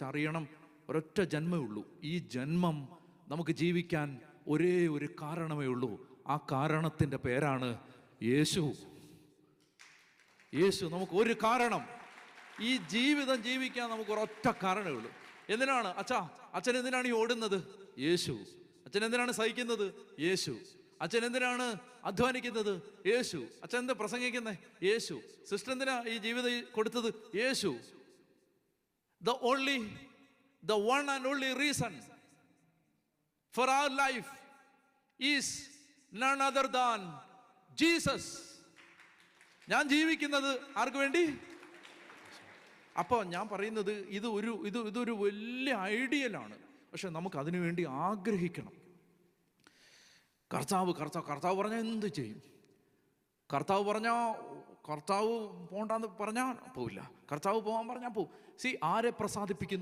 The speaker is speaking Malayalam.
അറിയണം, ഒരൊറ്റ ജന്മമേ ഉള്ളൂ. ഈ ജന്മം നമുക്ക് ജീവിക്കാൻ ഒരേ ഒരു കാരണമേ ഉള്ളൂ. ആ കാരണത്തിൻ്റെ പേരാണ് യേശു. യേശു നമുക്ക് ഒരു കാരണം. ഈ ജീവിതം ജീവിക്കാൻ നമുക്ക് ഒരൊറ്റ കാരണമേ ഉള്ളൂ. എന്തിനാണ് അച്ഛൻ എന്തിനാണ് ഈ ഓടുന്നത്? യേശു. അച്ഛൻ എന്തിനാണ് സഹിക്കുന്നത്? യേശു. അച്ഛൻ എന്തിനാണ് അധ്വാനിക്കുന്നത്? യേശു. അച്ഛൻ എന്താ പ്രസംഗിക്കുന്നത്? യേശു. സിസ്റ്റർ എന്തിനാ ഈ ജീവിതം കൊടുത്തത്? യേശു. The one and only reason for our life is none other than Jesus. ഞാൻ ജീവിക്കുന്നത് ആർക്ക് വേണ്ടി? അപ്പോൾ ഞാൻ പറയുന്നത് ഇതൊരു വലിയ ഐഡിയലാണ്. പക്ഷെ നമുക്ക് അതിനു വേണ്ടി ആഗ്രഹിക്കണം. കർത്താവ് പറഞ്ഞാൽ എന്ത് ചെയ്യും? കർത്താവ് പോകണ്ടെന്ന് പറഞ്ഞാൽ പോവില്ല. കർത്താവ് പോകാൻ പറഞ്ഞാൽ പോവും. ആരെ പ്രസാദിപ്പിക്കുന്നു?